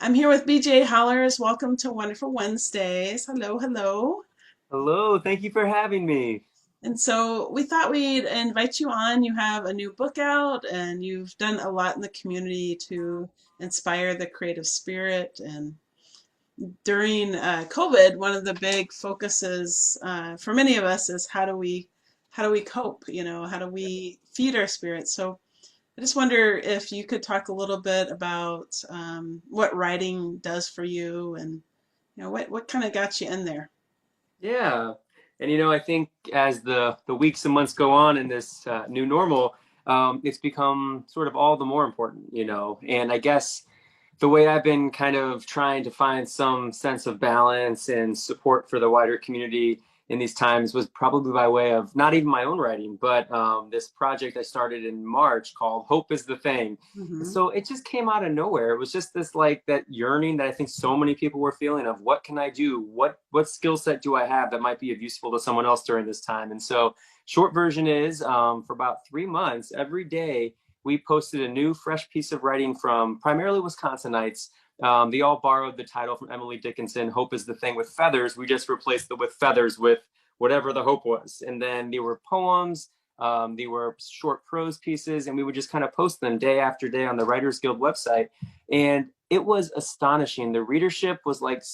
I'm here with BJ Hollars. Welcome to Wonderful Wednesdays. Hello, hello. Hello, thank you for having me. And so we thought we'd invite you on. You have a new book out, and you've done a lot in the community to inspire the creative spirit. And during COVID, one of the big focuses for many of us is how do we cope? How do we feed our spirits? So I just wonder if you could talk a little bit about what writing does for you and what kind of got you in there? Yeah. And I think as the weeks and months go on in this new normal, it's become sort of all the more important. And I guess the way I've been kind of trying to find some sense of balance and support for the wider community in these times was probably by way of not even my own writing, but this project I started in March called Hope is the Thing. And Hmm. so it just came out of nowhere. It was just this like that yearning that I think so many people were feeling of what can I do? What skill set do I have that might be of useful to someone else during this time? And so short version is for about 3 months, every day we posted a new, fresh piece of writing from primarily Wisconsinites. They all borrowed the title from Emily Dickinson, Hope is the Thing with Feathers. We just replaced the with feathers with whatever the hope was. And then they were poems, they were short prose pieces, and we would just kind of post them day after day on the Writers Guild website. And it was astonishing. The readership was like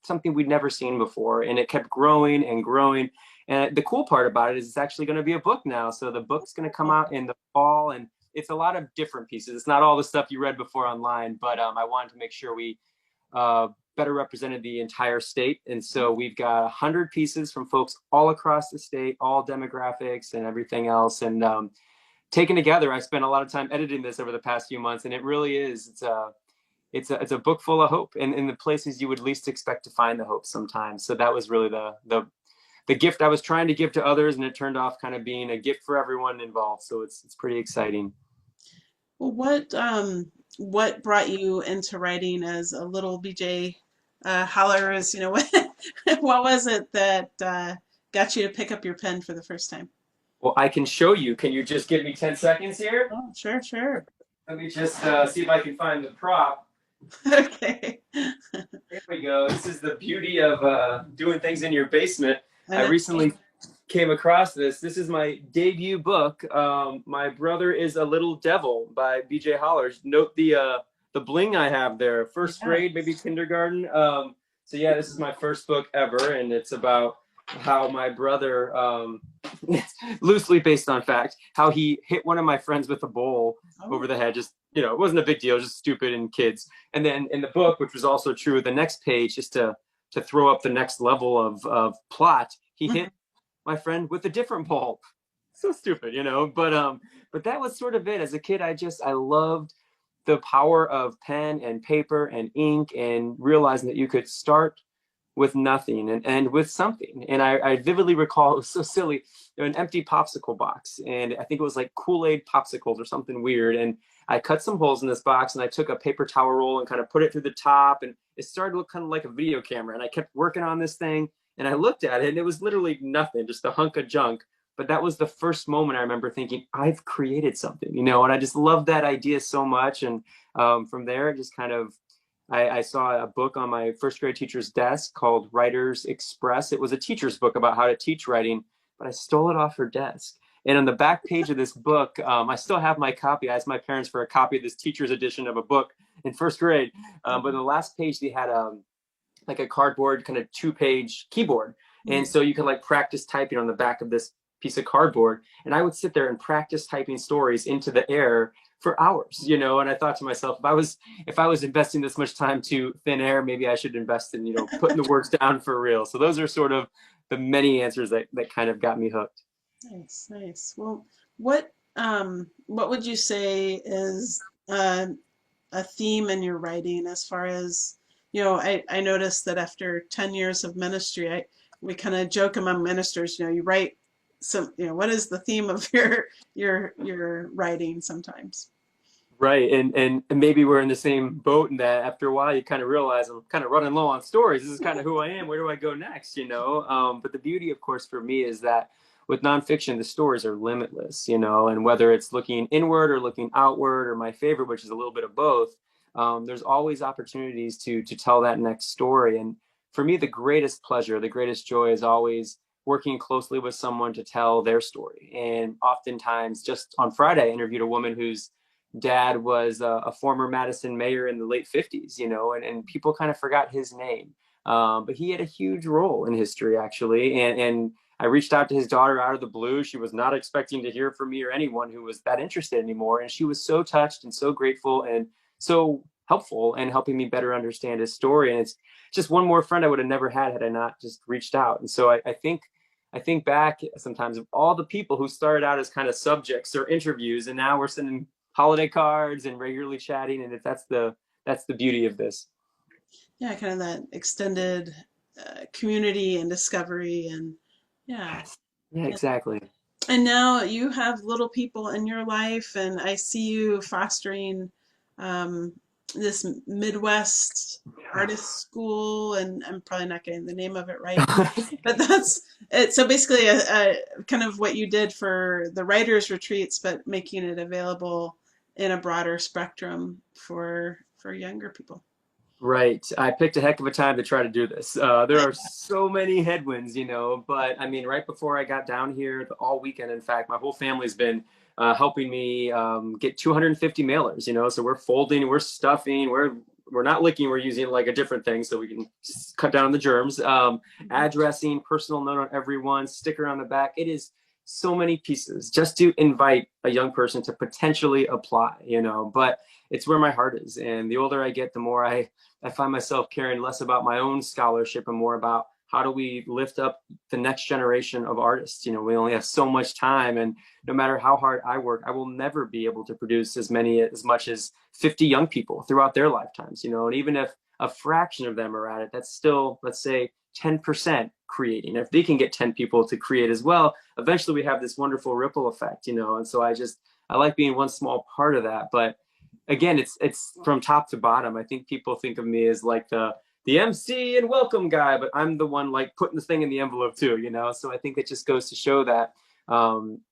something we'd never seen before, and it kept growing and growing. And the cool part about it is it's actually going to be a book now. So the book's going to come out in the fall, and it's a lot of different pieces. It's not all the stuff you read before online, but I wanted to make sure we better represented the entire state. And so we've got 100 pieces from folks all across the state, all demographics and everything else. And taken together, I spent a lot of time editing this over the past few months, and it really is. It's a book full of hope, and in the places you would least expect to find the hope sometimes. So that was really the gift I was trying to give to others, and it turned off kind of being a gift for everyone involved. So it's pretty exciting. Well, what brought you into writing as a little BJ Hollers? What was it that got you to pick up your pen for the first time? Well, I can show you. Can you just give me 10 seconds here? Oh, sure, sure. Let me just see if I can find the prop. Okay. Here we go. This is the beauty of doing things in your basement. I I know. recently came across this. This is my debut book. My Brother is a Little Devil by B.J. Hollars. Note the bling I have there. First Yeah. grade, maybe kindergarten. So yeah, this is my first book ever, and it's about how my brother, loosely based on fact, how he hit one of my friends with a bowl Oh. over the head. Just it wasn't a big deal, just stupid and kids. And then in the book, which was also true, the next page, just to throw up the next level of plot, he hit my friend with a different ball. So stupid. But that was sort of it. As a kid, I loved the power of pen and paper and ink and realizing that you could start with nothing and end with something. And I vividly recall it was so silly, an empty popsicle box. And I think it was like Kool-Aid popsicles or something weird. And I cut some holes in this box and I took a paper towel roll and kind of put it through the top. And it started to look kind of like a video camera. And I kept working on this thing and I looked at it and it was literally nothing, just a hunk of junk. But that was the first moment I remember thinking, I've created something, and I just loved that idea so much. And from there, it just kind of I saw a book on my first grade teacher's desk called Writers Express. It was a teacher's book about how to teach writing, but I stole it off her desk. And on the back page of this book, I still have my copy. I asked my parents for a copy of this teacher's edition of a book in first grade. But on the last page, they had like a cardboard kind of 2-page keyboard. And so you could like practice typing on the back of this piece of cardboard. And I would sit there and practice typing stories into the air for hours. And I thought to myself, if I was investing this much time to thin air, maybe I should invest in putting the words down for real. So those are sort of the many answers that kind of got me hooked. Nice, nice. Well, what would you say is a theme in your writing as far as, I noticed that after 10 years of ministry, we kind of joke among ministers, you write what is the theme of your writing sometimes? Right. And maybe we're in the same boat in that after a while you kind of realize I'm kind of running low on stories. This is kind of who I am. Where do I go next? But the beauty, of course, for me is that with nonfiction, the stories are limitless, and whether it's looking inward or looking outward, or my favorite, which is a little bit of both, there's always opportunities to tell that next story. And for me, the greatest pleasure, the greatest joy is always working closely with someone to tell their story. And oftentimes, just on Friday, I interviewed a woman whose dad was a former Madison mayor in the late 50s, and people kind of forgot his name. But he had a huge role in history, actually. And I reached out to his daughter out of the blue. She was not expecting to hear from me or anyone who was that interested anymore. And she was so touched and so grateful and so helpful in helping me better understand his story. And it's just one more friend I would have never had I not just reached out. And so I think back sometimes of all the people who started out as kind of subjects or interviews, and now we're sending holiday cards and regularly chatting. And that's the beauty of this. Yeah, kind of that extended community and discovery, and yeah. Yes. Yeah, exactly. And now you have little people in your life, and I see you fostering um, this Midwest artist school, and I'm probably not getting the name of it right, but that's it. So basically, a kind of what you did for the writers' retreats, but making it available in a broader spectrum for younger people. Right. I picked a heck of a time to try to do this. There are so many headwinds, but I mean, right before I got down here, all weekend, in fact, my whole family's been helping me get 250 mailers, so we're folding, we're stuffing, we're not licking, we're using like a different thing so we can cut down on the germs. Addressing, personal note on everyone, sticker on the back. It is so many pieces just to invite a young person to potentially apply, but it's where my heart is. And the older I get, the more I find myself caring less about my own scholarship and more about how do we lift up the next generation of artists. We only have so much time, and no matter how hard I work, I will never be able to produce as much as 50 young people throughout their lifetimes, and even if a fraction of them are at it, that's still, let's say, 10% creating. If they can get 10 people to create as well, eventually we have this wonderful ripple effect, and so I like being one small part of that. But again, it's from top to bottom. I think people think of me as like the MC and welcome guy, but I'm the one like putting the thing in the envelope too, So I think it just goes to show that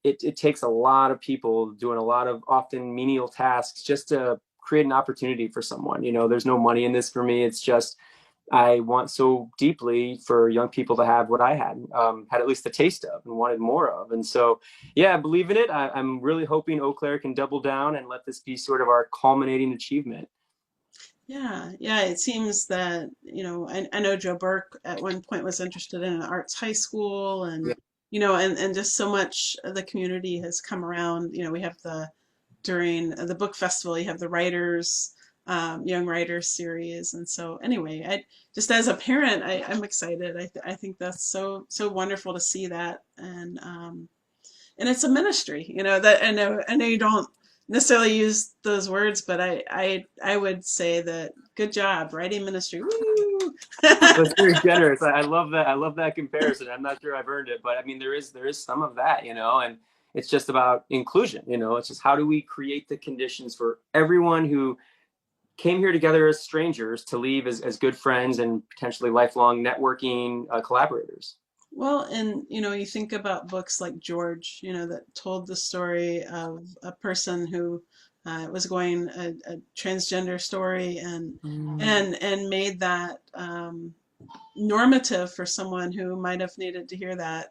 it takes a lot of people doing a lot of often menial tasks just to create an opportunity for someone. There's no money in this for me. It's just I want so deeply for young people to have what I had at least a taste of and wanted more of. And so, yeah, I believe in it. I'm really hoping Eau Claire can double down and let this be sort of our culminating achievement. Yeah, yeah, it seems that, I know Joe Burke at one point was interested in an arts high school, and, Yeah. and just so much of the community has come around. We have during the book festival, you have the writers, young writers series. And so anyway, just as a parent, I'm excited. I think that's so wonderful to see that. And it's a ministry, that I know you don't necessarily use those words, but I would say that good job writing ministry. Woo! That's very generous. I love that. I love that comparison. I'm not sure I've earned it, but I mean, there is some of that, and it's just about inclusion. It's just how do we create the conditions for everyone who came here together as strangers to leave as good friends and potentially lifelong networking collaborators. Well, and you think about books like George, that told the story of a person who was going a transgender story, and Mm. and made that normative for someone who might have needed to hear that.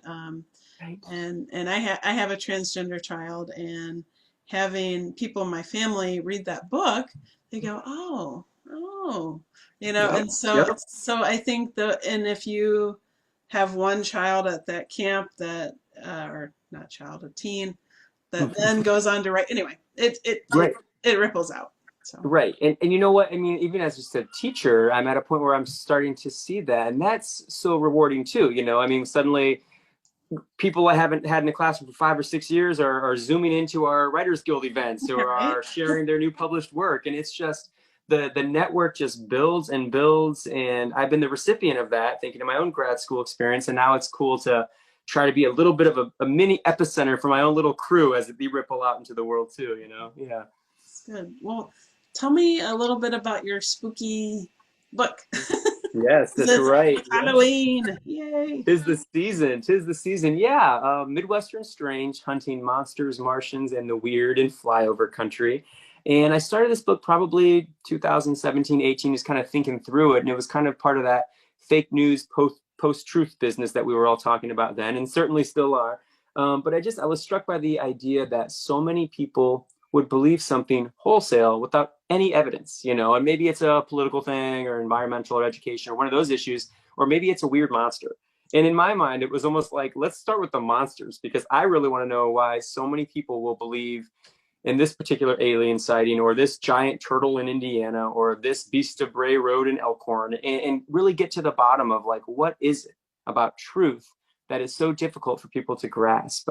Right. And I have a transgender child, and having people in my family read that book, they go, oh, Yep. and so Yep. I think and if you have one child at that camp that, or not child, a teen that then goes on to write. Anyway, Right. it ripples out. So Right. And you know what? I mean, even as just a teacher, I'm at a point where I'm starting to see that. And that's so rewarding too. I mean, suddenly people I haven't had in the classroom for 5 or 6 years are zooming into our Writers Guild events or right. are sharing their new published work. And it's just the network just builds and builds. And I've been the recipient of that, thinking of my own grad school experience. And now it's cool to try to be a little bit of a mini epicenter for my own little crew as we ripple out into the world too. Yeah. It's good. Well, tell me a little bit about your spooky book. Yes, that's It's right. Yes. Halloween. Yay. Tis the season. Tis the season. Yeah. Midwestern Strange, hunting monsters, Martians, and the weird in flyover country. And I started this book probably 2017, 18, just kind of thinking through it. And it was kind of part of that fake news post-truth business that we were all talking about then, and certainly still are. But I was struck by the idea that so many people would believe something wholesale without any evidence, and maybe it's a political thing or environmental or education or one of those issues, or maybe it's a weird monster. And in my mind, it was almost like, let's start with the monsters, because I really want to know why so many people will believe in this particular alien sighting, or this giant turtle in Indiana, or this beast of Bray Road in Elkhorn, and really get to the bottom of like, what is it about truth that is so difficult for people to grasp?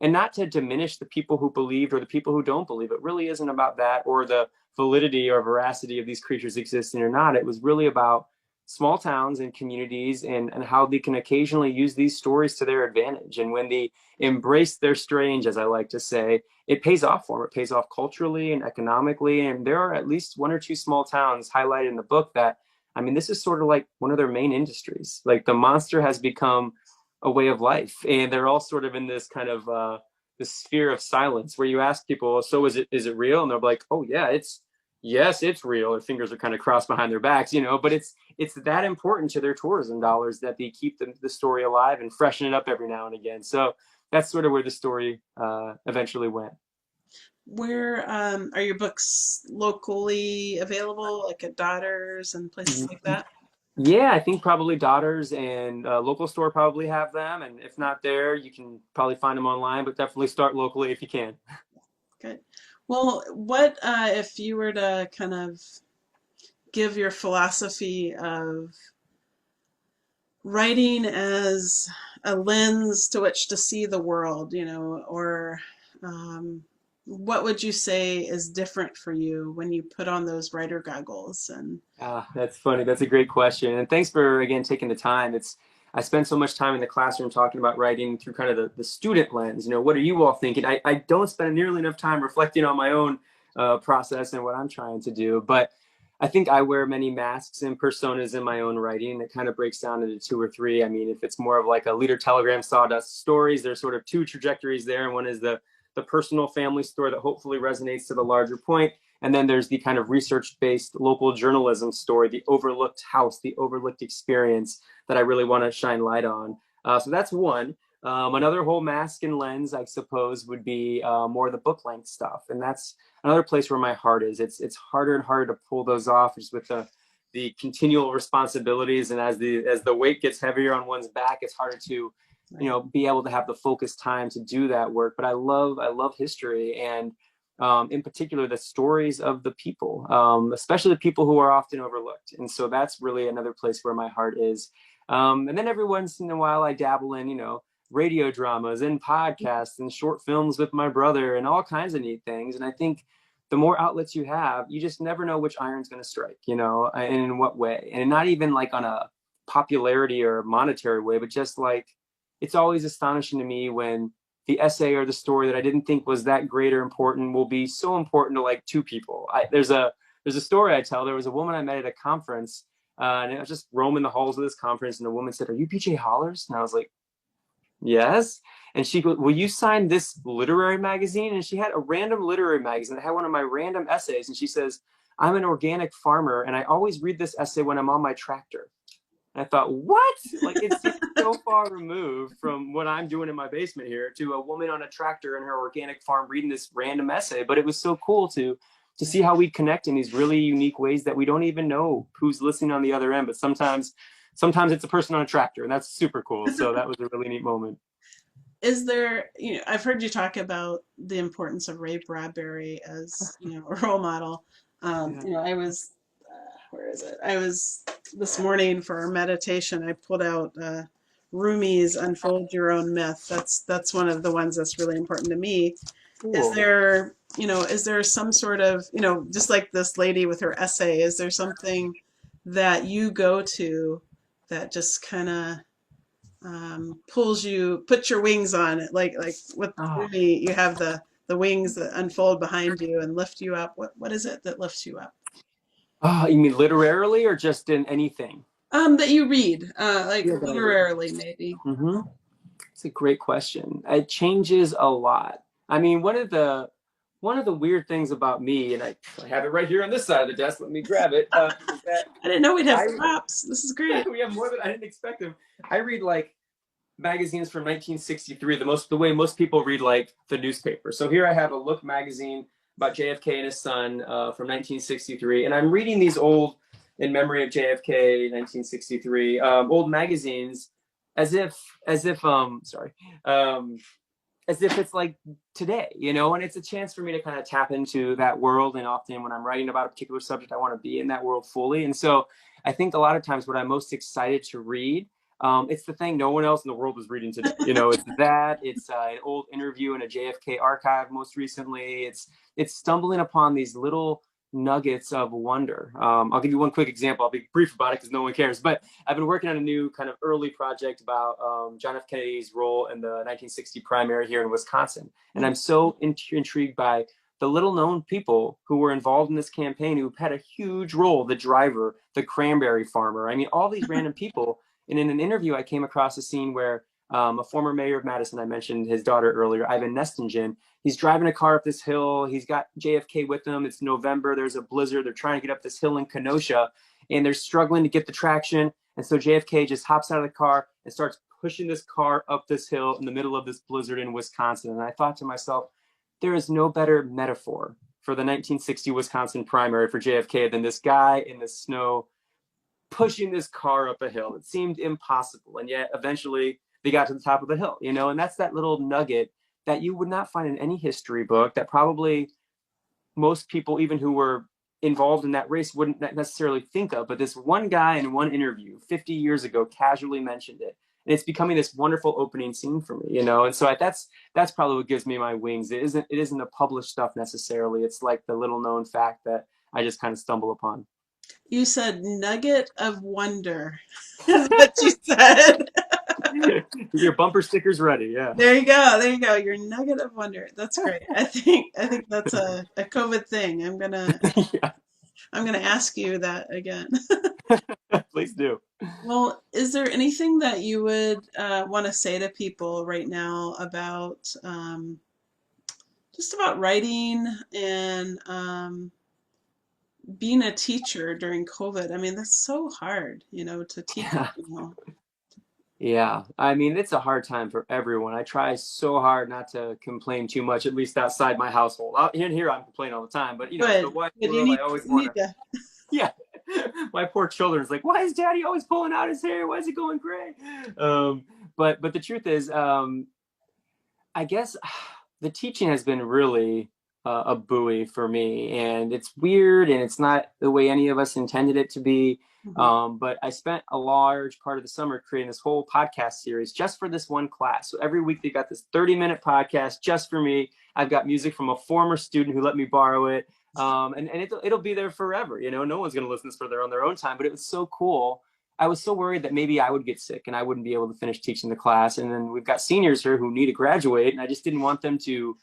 And not to diminish the people who believed or the people who don't believe. It really isn't about that, or the validity or veracity of these creatures existing or not. It was really about small towns and communities, and how they can occasionally use these stories to their advantage. And when they embrace their strange, as I like to say, it pays off for them. It pays off culturally and economically. And there are at least one or two small towns highlighted in the book that, I mean, this is sort of like one of their main industries. Like, the monster has become a way of life, and they're all sort of in this kind of this sphere of silence where you ask people, so is it real? And they're like, oh yeah, yes, it's real. Their fingers are kind of crossed behind their backs, but it's that important to their tourism dollars that they keep the story alive and freshen it up every now and again. So that's sort of where the story eventually went. Where are your books locally available, like at Daughters and places like that? Yeah, I think probably Daughters and local store probably have them. And if not there, you can probably find them online, but definitely start locally if you can. Good. Well, what if you were to kind of give your philosophy of writing as a lens to which to see the world, or um, what would you say is different for you when you put on those writer goggles? And That's funny. That's a great question. And thanks for, again, taking the time. I spend so much time in the classroom talking about writing through kind of the student lens. What are you all thinking? I don't spend nearly enough time reflecting on my own process and what I'm trying to do. But I think I wear many masks and personas in my own writing that kind of breaks down into two or three. I mean, if it's more of like a Leader Telegram Sawdust stories, there's sort of two trajectories there. And one is the personal family story that hopefully resonates to the larger point. And then there's the kind of research-based local journalism story, the overlooked house, the overlooked experience that I really want to shine light on. So that's one. Another whole mask and lens, I suppose, would be more of the book length stuff. And that's another place where my heart is. It's harder and harder to pull those off just with the continual responsibilities. And as the weight gets heavier on one's back, it's harder to be able to have the focused time to do that work. But I love history, and in particular the stories of the people, especially the people who are often overlooked. And so that's really another place where my heart is. And then every once in a while I dabble in radio dramas and podcasts and short films with my brother and all kinds of neat things. And I think the more outlets you have, you just never know which iron's going to strike, and in what way. And not even like on a popularity or monetary way, but just like, it's always astonishing to me when the essay or the story that I didn't think was that great or important will be so important to like two people. There's a story I tell. There was a woman I met at a conference, and I was just roaming the halls of this conference, and the woman said, "Are you BJ Hollars?" And I was like, "Yes." And she goes, "Will you sign this literary magazine?" And she had a random literary magazine that had one of my random essays. And she says, "I'm an organic farmer, and I always read this essay when I'm on my tractor." And I thought, what? Like, it seems so far removed from what I'm doing in my basement here to a woman on a tractor in her organic farm reading this random essay. But it was so cool to see how we connect in these really unique ways that we don't even know who's listening on the other end. But sometimes it's a person on a tractor, and that's super cool. So that was a really neat moment. Is there, I've heard you talk about the importance of Ray Bradbury as, a role model. Yeah. I was, where is it? I was this morning for our meditation. I pulled out Roomies Unfold Your Own Myth. That's one of the ones that's really important to me. Is Cool. there, is there some sort of, just like this lady with her essay, is there something that you go to that just kind of pulls you, puts your wings on it, like with Oh. Ruby, you have the wings that unfold behind you and lift you up. What is it that lifts you up? Oh, you mean literarily or just in anything? That you read, like Yeah, that I read. literarily, maybe. It's a great question. It changes a lot. I mean, one of the one of the weird things about me, and I have it right here on this side of the desk. Let me grab it. Is that I didn't know we'd have I props. This is great. we have more than I didn't expect them. I read like magazines from 1963, the way most people read like the newspaper. So here I have a Look magazine about JFK and his son from 1963, and I'm reading these old, in memory of JFK, 1963, old magazines, as if sorry, um, as if it's like today, and it's a chance for me to kind of tap into that world. And often when I'm writing about a particular subject, I want to be in that world fully. And so I think a lot of times what I'm most excited to read, it's the thing no one else in the world is reading today. It's an old interview in a JFK archive most recently. It's stumbling upon these little nuggets of wonder. I'll give you one quick example. I'll be brief about it because no one cares. But I've been working on a new kind of early project about John F. Kennedy's role in the 1960 primary here in Wisconsin. And I'm so intrigued by the little known people who were involved in this campaign who had a huge role, the driver, the cranberry farmer. I mean, all these random people. And in an interview, I came across a scene where a former mayor of Madison, I mentioned his daughter earlier, Ivan Nestingen, he's driving a car up this hill. He's got JFK with him. It's November. There's a blizzard. They're trying to get up this hill in Kenosha, and they're struggling to get the traction. And so JFK just hops out of the car and starts pushing this car up this hill in the middle of this blizzard in Wisconsin. And I thought to myself, there is no better metaphor for the 1960 Wisconsin primary for JFK than this guy in the snow pushing this car up a hill. It seemed impossible. And yet eventually they got to the top of the hill, and that's that little nugget that you would not find in any history book, that probably most people, even who were involved in that race, wouldn't necessarily think of. But this one guy in one interview 50 years ago casually mentioned it. And it's becoming this wonderful opening scene for me, And so that's probably what gives me my wings. It isn't the published stuff necessarily. It's like the little known fact that I just kind of stumble upon. You said nugget of wonder is what you said. Your bumper sticker's ready. Yeah. There you go. There you go. Your nugget of wonder. That's great. I think that's a COVID thing. Yeah. I'm gonna ask you that again. Please do. Well, is there anything that you would want to say to people right now about just about writing and being a teacher during COVID? I mean, that's so hard, to teach. Yeah. Yeah, I mean, it's a hard time for everyone. I try so hard not to complain too much, at least outside my household. Out in here, I'm complaining all the time, but Good. the wife Good. You world, need I always you want need to. to. Yeah, my poor children's like, why is Daddy always pulling out his hair? Why is it going gray? But the truth is, I guess the teaching has been really a buoy for me, and it's weird, and it's not the way any of us intended it to be. Mhm. But I spent a large part of the summer creating this whole podcast series just for this one class. So every week they got this 30-minute podcast just for me. I've got music from a former student who let me borrow it. And it'll be there forever. No one's going to listen to this on their own time, but it was so cool. I was so worried that maybe I would get sick and I wouldn't be able to finish teaching the class. And then we've got seniors here who need to graduate, and I just didn't want them to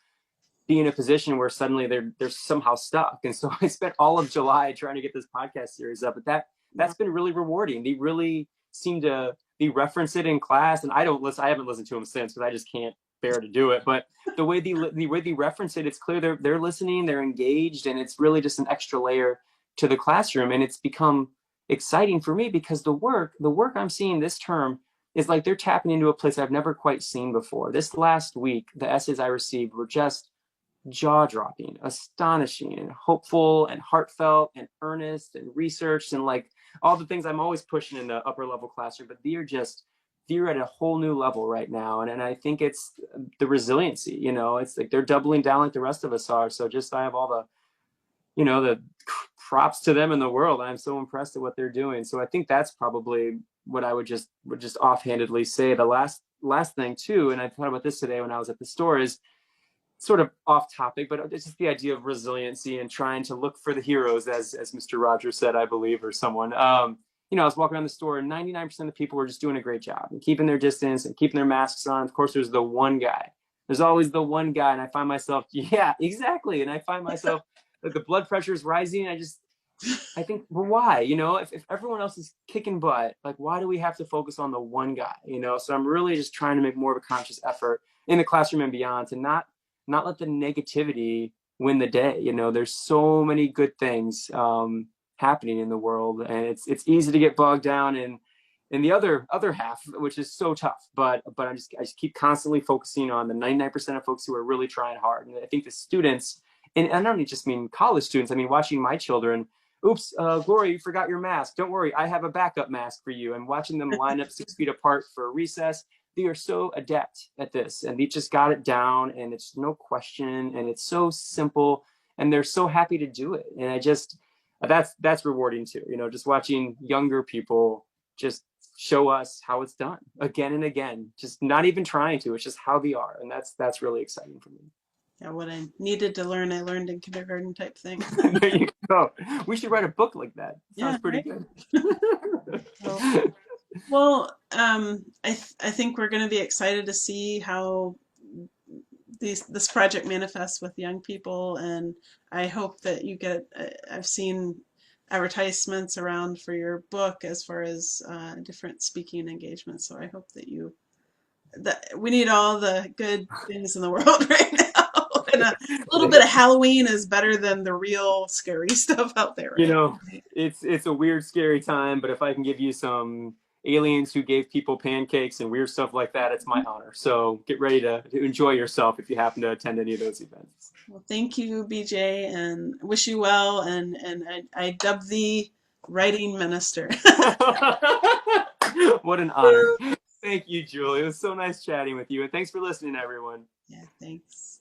be in a position where suddenly they're somehow stuck. And so I spent all of July trying to get this podcast series up, but that's been really rewarding. They really seem to be reference it in class, and I haven't listened to them since because I just can't bear to do it. But the way they reference it, it's clear they're listening, they're engaged, and it's really just an extra layer to the classroom. And it's become exciting for me because the work I'm seeing this term is like they're tapping into a place I've never quite seen before. This last week, the essays I received were just jaw-dropping, astonishing, and hopeful, and heartfelt, and earnest, and researched, and like all the things I'm always pushing in the upper level classroom. But they're at a whole new level right now, and I think it's the resiliency. It's like they're doubling down like the rest of us are. So just I have all the props to them in the world. I'm so impressed at what they're doing. So I think that's probably what I would just offhandedly say. The last thing too, and I thought about this today when I was at the store, is sort of off topic, but it's just the idea of resiliency and trying to look for the heroes, as Mr. Rogers said, I believe, or someone. I was walking around the store, and 99% of the people were just doing a great job and keeping their distance and keeping their masks on. Of course, there's the one guy. There's always the one guy, and I find myself, yeah, exactly. And I find myself like the blood pressure is rising. I think, well, why? If everyone else is kicking butt, like, why do we have to focus on the one guy? So I'm really just trying to make more of a conscious effort in the classroom and beyond to not let the negativity win the day. You know, there's so many good things happening in the world, and it's easy to get bogged down in the other half, which is so tough. But I just keep constantly focusing on the 99% of folks who are really trying hard. And I think the students, and I don't just mean college students. I mean, watching my children. Oops, Gloria, you forgot your mask. Don't worry, I have a backup mask for you. And watching them line up 6 feet apart for recess, they are so adept at this, and they just got it down, and it's no question, and it's so simple, and they're so happy to do it. And I just, that's rewarding too. You know, just watching younger people just show us how it's done again and again, just not even trying to. It's just how they are, and that's really exciting for me. Yeah, what I needed to learn, I learned in kindergarten type thing. There you go. We should write a book like that. Yeah, Sounds pretty right. good. Well, I think we're going to be excited to see how this project manifests with young people, and I hope that you get. I've seen advertisements around for your book as far as different speaking engagements. So I hope that we need all the good things in the world right now, and a little bit of Halloween is better than the real scary stuff out there You right know, now. it's a weird, scary time, but if I can give you some aliens who gave people pancakes and weird stuff like that, it's my honor. So get ready to enjoy yourself if you happen to attend any of those events. Well, thank you, BJ, and wish you well. And I dub thee writing minister. What an honor. Thank you, Julie. It was so nice chatting with you. And thanks for listening, everyone. Yeah, thanks.